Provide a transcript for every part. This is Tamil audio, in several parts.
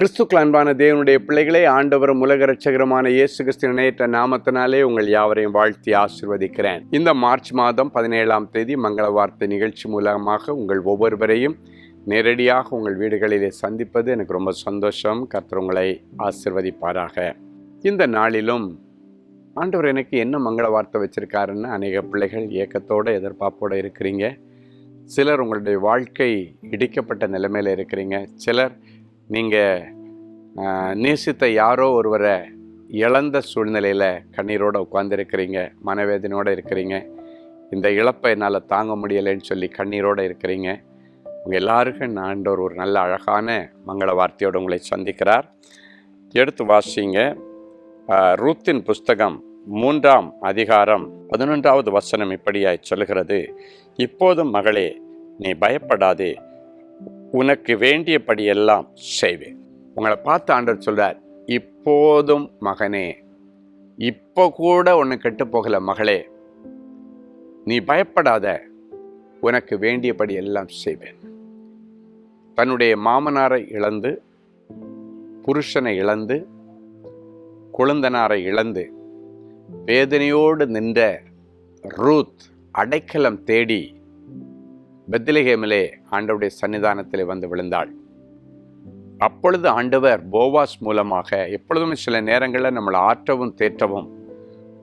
கிறிஸ்துக்கள் அன்பான தேவனுடைய பிள்ளைகளே, ஆண்டவரும் உலக இரட்சகருமான இயேசு கிறிஸ்துவின் இணையற்ற நாமத்தினாலே உங்கள் யாவரையும் வாழ்த்தி ஆசீர்வதிக்கிறேன். இந்த மார்ச் மாதம் 17ஆம் தேதி மங்கள வார்த்தை நிகழ்ச்சி மூலமாக உங்கள் ஒவ்வொருவரையும் நேரடியாக உங்கள் வீடுகளிலே சந்திப்பது எனக்கு ரொம்ப சந்தோஷம். கர்த்தர் உங்களை ஆசீர்வதிப்பாராக. இந்த நாளிலும் ஆண்டவர் எனக்கு என்ன மங்கள வார்த்தை வச்சிருக்காருன்னு அநேக பிள்ளைகள் ஏக்கத்தோடு எதிர்பார்ப்போடு இருக்கிறீங்க. சிலர் உங்களுடைய வாழ்க்கை இடிக்கப்பட்ட நிலைமையில் இருக்கிறீங்க. சிலர் நீங்கள் நேசித்த யாரோ ஒருவரை இழந்த சூழ்நிலையில் கண்ணீரோடு உட்கார்ந்துருக்கிறீங்க, மனவேதனையோடு இருக்கிறீங்க. இந்த இழப்பை என்னால் தாங்க முடியலைன்னு சொல்லி கண்ணீரோடு இருக்கிறீங்க. உங்கள் எல்லாருக்கும் ஆண்டவர் ஒரு நல்ல அழகான மங்கள வார்த்தையோடு உங்களை சந்திக்கிறார். எடுத்து வாசிங்க. ரூத்தின் புஸ்தகம் 3ஆம் அதிகாரம் 11வது வசனம் இப்படியாய் சொல்கிறது: இப்போதும் மகளே, நீ பயப்படாதே, உனக்கு வேண்டியபடியெல்லாம் செய்வேன். உங்களை பார்த்து ஆண்டவர் சொல்றார், இப்போதும் மகனே, இப்போ கூட ஒன்று கெட்டு போகல மகளே, நீ பயப்படாத, உனக்கு வேண்டியபடி எல்லாம் செய்வேன். தன்னுடைய மாமனாரை இழந்து, புருஷனை இழந்து, குழந்தனாரை இழந்து வேதனையோடு நின்ற ரூத் அடைக்கலம் தேடி பெத்லெகேமிலே ஆண்டவருடைய சன்னிதானத்தில் வந்து விழுந்தாள். அப்பொழுது ஆண்டவர் போவாஸ் மூலமாக, எப்பொழுதும் சில நேரங்களில் நம்மளை ஆற்றவும் தேற்றவும்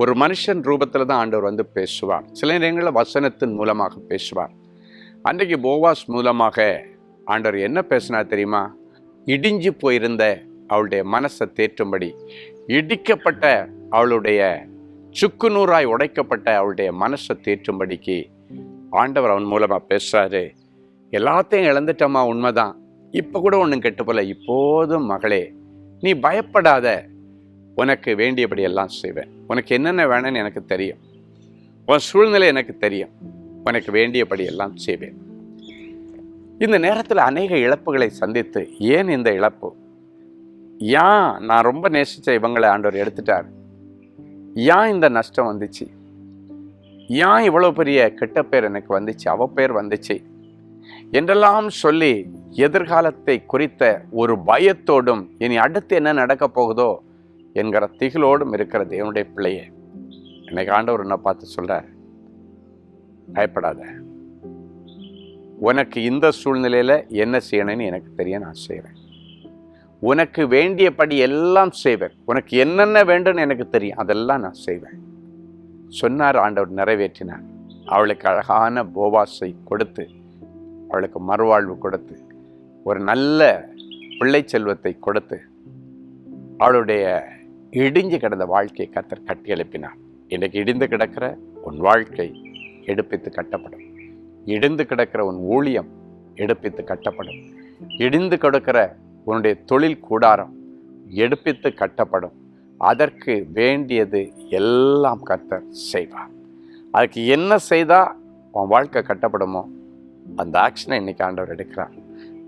ஒரு மனுஷன் ரூபத்தில் தான் ஆண்டவர் வந்து பேசுவார். சில நேரங்களில் வசனத்தின் மூலமாக பேசுவார். அன்றைக்கு போவாஸ் மூலமாக ஆண்டவர் என்ன பேசினார் தெரியுமா? இடிஞ்சு போயிருந்த அவளுடைய மனசை தேற்றும்படி, இடிக்கப்பட்ட அவளுடைய சுக்குநூறாய் உடைக்கப்பட்ட அவளுடைய மனசை தேற்றும்படிக்கு ஆண்டவர் அவன் மூலமாக பேசுகிறாரு. எல்லாத்தையும் இழந்துட்டோமா, உண்மைதான், இப்போ கூட ஒன்றும் கெட்டு போல, இப்போதும் மகளே நீ பயப்படாத, உனக்கு வேண்டியபடி எல்லாம் செய்வேன். உனக்கு என்னென்ன வேணும்னு எனக்கு தெரியும், உன் சூழ்நிலை எனக்கு தெரியும், உனக்கு வேண்டியபடி எல்லாம் செய்வேன். இந்த நேரத்தில் அநேக இழப்புகளை சந்தித்து, ஏன் இந்த இழப்பு, ஏன் நான் ரொம்ப நேசித்த இவங்களை ஆண்டவர் எடுத்துட்டார், ஏன் இந்த நஷ்டம் வந்துச்சு, ஏன் இவ்வளோ பெரிய கெட்ட பேர் எனக்கு வந்துச்சு, அவ பேர் வந்துச்சு என்றெல்லாம் சொல்லி எதிர்காலத்தை குறித்த ஒரு பயத்தோடும், இனி அடுத்து என்ன நடக்க போகுதோ என்கிற திகிலோடும் இருக்கிற தேவனுடைய பிள்ளையே, இன்னைக்கு ஆண்டவர் என்ன பார்த்து சொல்றார், பயப்படாத, உனக்கு இந்த சூழ்நிலையில் என்ன செய்யணும்னு எனக்கு தெரியும், நான் செய்வேன். உனக்கு வேண்டியபடி எல்லாம் செய்வேன். உனக்கு என்னென்ன வேண்டும்னு எனக்கு தெரியும், அதெல்லாம் நான் செய்வேன் சொன்னார். ஆண்டவர் நிறைவேற்றினார். அவளுக்கு அழகான போவாஸை கொடுத்து, அவளுக்கு மறுவாழ்வு கொடுத்து, ஒரு நல்ல பிள்ளை செல்வத்தை கொடுத்து, அவளுடைய இடிஞ்சு கிடந்த வாழ்க்கையை கர்த்தர் கட்டி எழுப்பினார். இன்றைக்கு இடிந்து கிடக்கிற உன் வாழ்க்கை எடுப்பித்து கட்டப்படும். இடிந்து கிடக்கிற உன் ஊழியம் எடுப்பித்து கட்டப்படும். இடிந்து கிடக்கிற உன்னுடைய தொழில் கூடாரம் எடுப்பித்து கட்டப்படும். அதற்கு வேண்டியது எல்லாம் கர்த்தர் செய்வார். அதுக்கு என்ன செய்தால் உன் வாழ்க்கை கட்டப்படுமோ அந்த ஆக்ஷனை இன்னைக்கு ஆண்டவர் எடுக்கிறார்.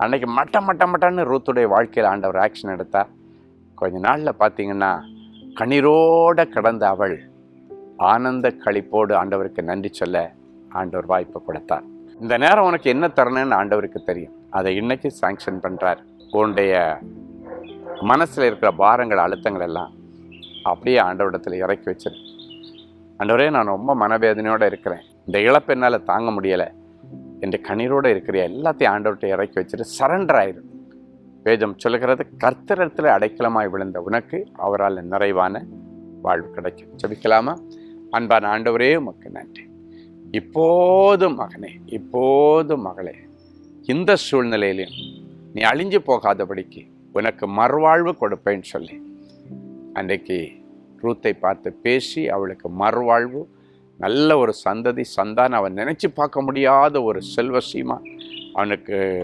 அன்னைக்கு மட்டன்னு ரூத்துடைய வாழ்க்கையில் ஆண்டவர் ஆக்ஷன் எடுத்தார். கொஞ்ச நாளில் பார்த்தீங்கன்னா கண்ணீரோடு கடந்த அவள் ஆனந்த களிப்போடு ஆண்டவருக்கு நன்றி சொல்ல ஆண்டவர் வாய்ப்பு கொடுத்தார். இந்த நேரம் உனக்கு என்ன தரணும்னு ஆண்டவருக்கு தெரியும். அதை இன்னைக்கு சாங்ஷன் பண்ணுறார். உன்னுடைய மனசில் இருக்கிற பாரங்கள், அழுத்தங்கள் எல்லாம் அப்படியே ஆண்டவரிடத்தில் இறக்கி வச்சிரு. ஆண்டவரே, நான் ரொம்ப மனவேதனையோடு இருக்கிறேன், இந்த இழப்பு என்னால் தாங்க முடியலை என்று கண்ணீரோடு இருக்கிற எல்லாத்தையும் ஆண்டவர்கிட்ட இறக்கி வச்சுட்டு சரண்டர் ஆயிடும். வேதம் சொல்லுகிறது, கர்த்தரிடத்தில் அடைக்கலமாய் விழுந்த உனக்கு அவரால் நிறைவான வாழ்வு கிடைக்கும். ஜெபிக்கலாமா? அன்பான ஆண்டவரே, உமக்கு நன்றி. இப்போதும் மகனே, இப்போதும் மகளே, இந்த சூழ்நிலையிலும் நீ அழிஞ்சு போகாதபடிக்கு உனக்கு மறுவாழ்வு கொடுப்பேன்னு சொல்லி அன்றைக்கு ரூத்தை பார்த்து பேசி அவளுக்கு மறுவாழ்வு, நல்ல ஒரு சந்தானம், அவன் நினச்சி பார்க்க முடியாத ஒரு செல்வசீமா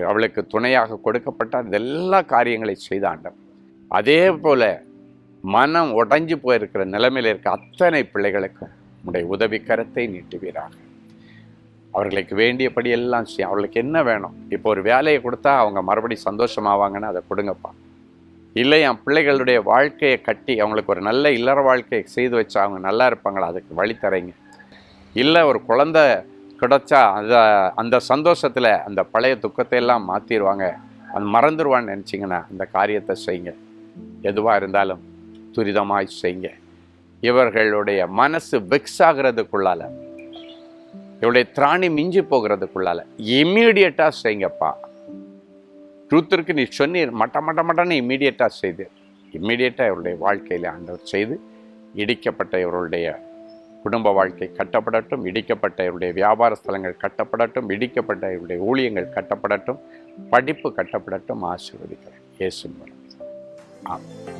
அவளுக்கு துணையாக கொடுக்கப்பட்டார். இதெல்லா காரியங்களை செய்த ஆண்டவர் அதே போல மனம் உடைஞ்சு போயிருக்கிற நிலைமையில் இருக்க அத்தனை பிள்ளைகளுக்கும் உடைய உதவி கரத்தை நீட்டுவீராக. அவர்களுக்கு வேண்டியபடி எல்லாம் செய்யும். அவர்களுக்கு என்ன வேணும், இப்போ ஒரு வேலையை கொடுத்தா அவங்க மறுபடியும் சந்தோஷமாவாங்கன்னு அதை கொடுங்கப்பா. இல்லை, என் பிள்ளைகளுடைய வாழ்க்கையை கட்டி அவங்களுக்கு ஒரு நல்ல இல்லற வாழ்க்கையை செய்து வச்சா அவங்க நல்லா இருப்பாங்களா, அதுக்கு வழி தரீங்க. இல்லை, ஒரு குழந்தை கிடைச்சா அந்த சந்தோஷத்தில் அந்த பழைய துக்கத்தை எல்லாம் மாற்றிடுவாங்க, அது மறந்துடுவான்னு நினச்சிங்கன்னா அந்த காரியத்தை செய்யுங்க. எதுவாக இருந்தாலும் துரிதமாய் செய்யுங்க. இவர்களுடைய மனசு வெக்ஸ் ஆகிறதுக்குள்ளால, இவருடைய திராணி மிஞ்சி போகிறதுக்குள்ளால இம்மீடியட்டாக செய்யுங்கப்பா. ட்ரூத்திற்கு நீ சொன்னீர், மட்டன்னு இம்மீடியட்டாக செய்து, இம்மீடியட்டாக இவருடைய வாழ்க்கையில் ஆண்டவர் செய்து, இடிக்கப்பட்ட இவருடைய குடும்ப வாழ்க்கை கட்டப்படட்டும், இடிக்கப்பட்ட இவருடைய வியாபார ஸ்தலங்கள் கட்டப்படட்டும், இடிக்கப்பட்ட இவருடைய ஊழியங்கள் கட்டப்படட்டும், படிப்பு கட்டப்படட்டும். ஆசீர்வதிக்கிறேன் இயேசுவின் மூலம். ஆமென்.